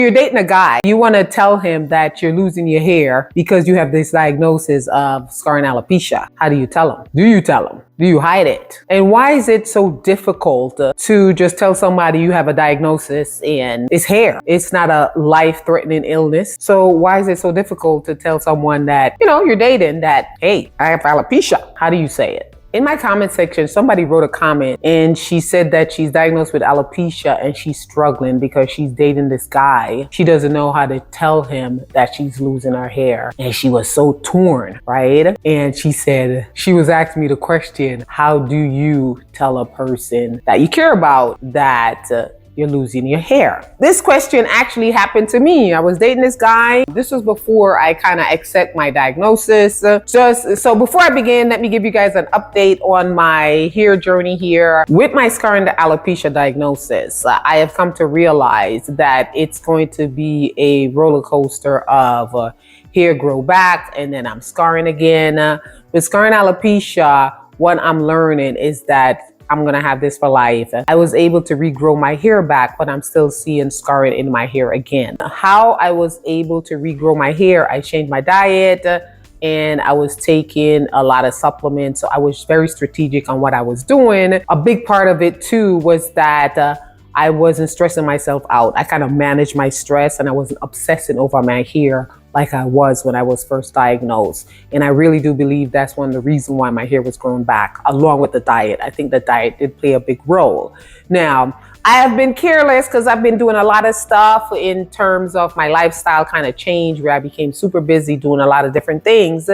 You're dating a guy, you want to tell him that you're losing your hair because you have this diagnosis of scarring alopecia. How do you tell him? Do you tell him? Do you hide it? And why is it so difficult to just tell somebody you have a diagnosis and it's hair? It's not a life-threatening illness. So why is it so difficult to tell someone that, you're dating that, hey, I have alopecia? How do you say it? In my comment section, somebody wrote a comment and she said that she's diagnosed with alopecia and she's struggling because she's dating this guy. She doesn't know how to tell him that she's losing her hair. And she was so torn, right? And she said, she was asking me the question, how do you tell a person that you care about that you're losing your hair? This question actually happened to me. I was dating this guy. This was before I kind of accept my diagnosis. So before I begin, let me give you guys an update on my hair journey here. With my scarring alopecia diagnosis, I have come to realize that it's going to be a roller coaster of hair grow back and then I'm scarring again. With scarring alopecia, what I'm learning is that I'm gonna have this for life. I was able to regrow my hair back, but I'm still seeing scarring in my hair again. How I was able to regrow my hair, I changed my diet and I was taking a lot of supplements. So I was very strategic on what I was doing. A big part of it too was that I wasn't stressing myself out. I kind of managed my stress and I wasn't obsessing over my hair like I was when I was first diagnosed. And I really do believe that's one of the reasons why my hair was growing back, along with the diet. I think the diet did play a big role. Now, I have been careless because I've been doing a lot of stuff in terms of my lifestyle kind of change, where I became super busy doing a lot of different things.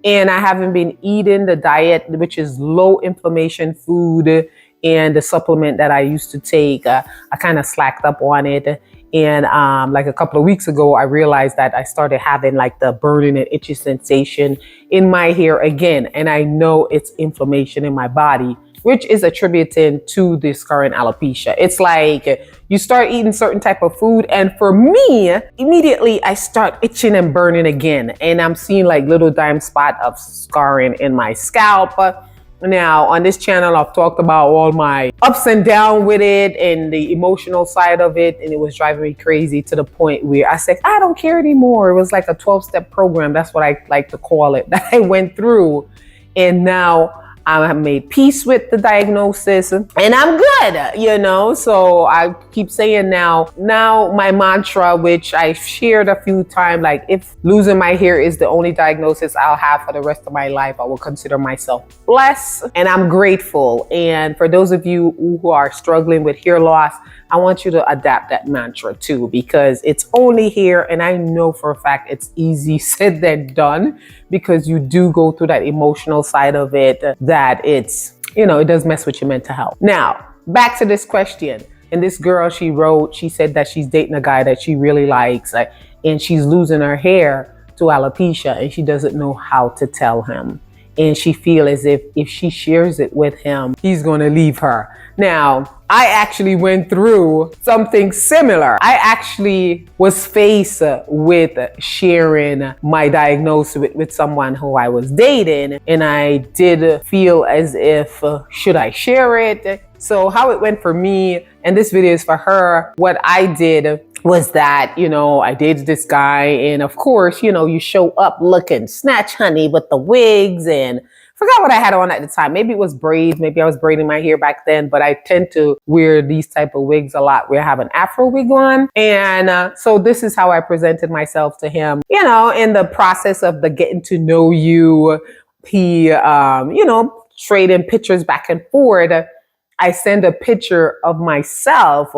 And I haven't been eating the diet, which is low inflammation food, and the supplement that I used to take. I kind of slacked up on it. And like a couple of weeks ago, I realized that I started having like the burning and itchy sensation in my hair again. And I know it's inflammation in my body, which is attributed to the scarring alopecia. It's like you start eating certain type of food. And for me, immediately I start itching and burning again. And I'm seeing like little dime spot of scarring in my scalp. Now, on this channel, I've talked about all my ups and downs with it and the emotional side of it. And it was driving me crazy to the point where I said, I don't care anymore. It was like a 12-step program. That's what I like to call it, that I went through. And now I have made peace with the diagnosis and I'm good, So I keep saying now my mantra, which I shared a few times, like if losing my hair is the only diagnosis I'll have for the rest of my life, I will consider myself blessed and I'm grateful. And for those of you who are struggling with hair loss, I want you to adapt that mantra too, because it's only hair. And I know for a fact it's easy said than done, because you do go through that emotional side of it, that it's, it does mess with your mental health. Now, back to this question. And this girl, she said that she's dating a guy that she really likes, and she's losing her hair to alopecia and she doesn't know how to tell him. And she feels as if she shares it with him, he's going to leave her. Now, I actually went through something similar. I actually was faced with sharing my diagnosis with someone who I was dating. And I did feel as if, should I share it? So how it went for me, and this video is for her, what I did was that, I dated this guy, and of course, you show up looking snatch honey with the wigs, and forgot what I had on at the time. Maybe it was braids. Maybe I was braiding my hair back then, but I tend to wear these type of wigs a lot where I have an Afro wig on. And so this is how I presented myself to him, in the process of the getting to know you. He, trading pictures back and forth. I send a picture of myself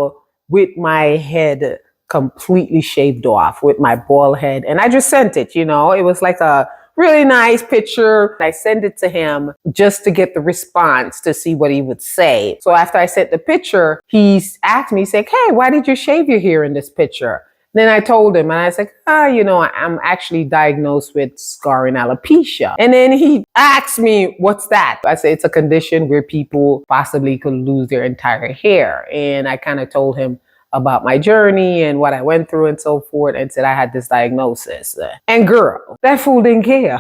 with my head completely shaved off, with my bald head. And I just sent it, it was like a really nice picture. I sent it to him just to get the response to see what he would say. So after I sent the picture, he asked me, he said, hey, why did you shave your hair in this picture? Then I told him, and I said, I'm actually diagnosed with scarring alopecia. And then he asked me, what's that? I said, it's a condition where people possibly could lose their entire hair. And I kind of told him about my journey and what I went through and so forth, and said I had this diagnosis. And girl, that fool didn't care.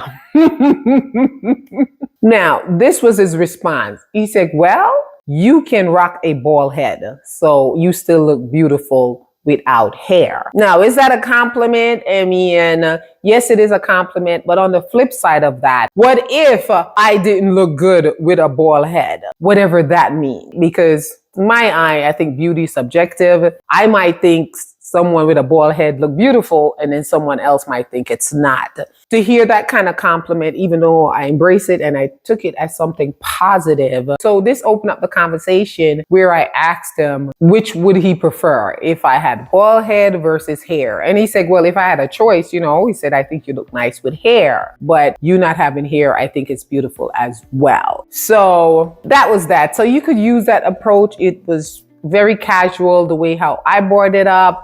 Now, this was his response. He said, well, you can rock a bald head, so you still look beautiful without hair. Now, is that a compliment? I mean, yes, it is a compliment. But on the flip side of that, what if I didn't look good with a bald head? Whatever that means. Because in my eye, I think beauty is subjective. I might think someone with a bald head look beautiful, and then someone else might think it's not. To hear that kind of compliment, even though I embrace it and I took it as something positive. So this opened up the conversation where I asked him, which would he prefer if I had bald head versus hair? And he said, well, if I had a choice, he said, I think you look nice with hair, but you not having hair, I think it's beautiful as well. So that was that. So you could use that approach. It was very casual, the way how I brought it up.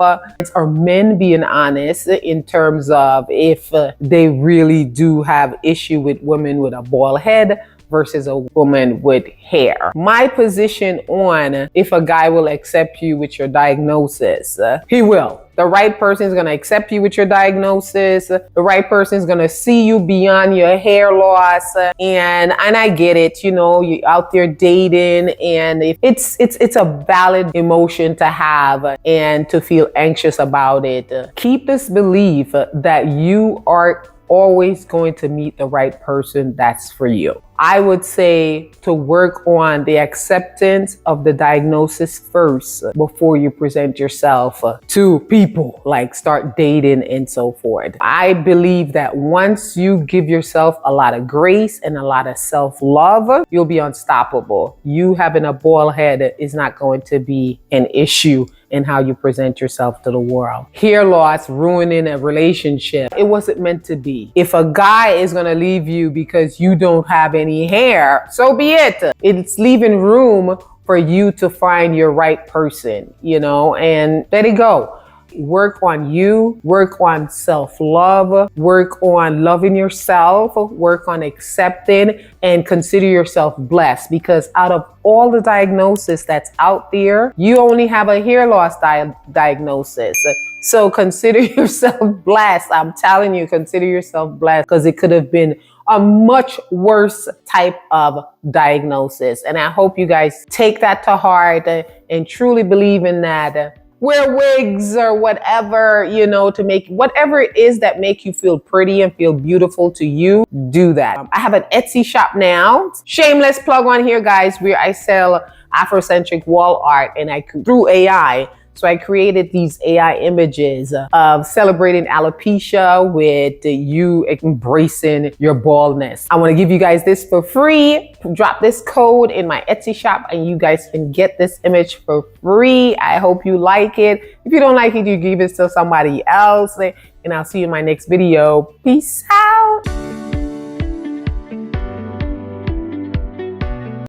Are men being honest in terms of if they really do have issue with women with a bald head versus a woman with hair. My position on if a guy will accept you with your diagnosis, he will. The right person is going to accept you with your diagnosis. The right person is going to see you beyond your hair loss. And I get it, you're out there dating, and it's a valid emotion to have and to feel anxious about it. Keep this belief that you are always going to meet the right person that's for you. I would say to work on the acceptance of the diagnosis first before you present yourself to people, like start dating and so forth. I believe that once you give yourself a lot of grace and a lot of self-love, you'll be unstoppable. You having a bald head is not going to be an issue in how you present yourself to the world. Hair loss ruining a relationship. It wasn't meant to be. If a guy is going to leave you because you don't have any hair, so be it. It's leaving room for you to find your right person, and let it go. Work on you, work on self-love, work on loving yourself, work on accepting, and consider yourself blessed, because out of all the diagnosis that's out there, you only have a hair loss diagnosis. So consider yourself blessed. I'm telling you, consider yourself blessed, because it could have been a much worse type of diagnosis. And I hope you guys take that to heart and truly believe in that. Wear wigs or whatever, to make whatever it is that make you feel pretty and feel beautiful to you, do that. I have an Etsy shop now. Shameless plug on here, guys, where I sell Afrocentric wall art, and through AI. So I created these AI images of celebrating alopecia with you embracing your baldness. I want to give you guys this for free. Drop this code in my Etsy shop and you guys can get this image for free. I hope you like it. If you don't like it, you give it to somebody else. And I'll see you in my next video. Peace out.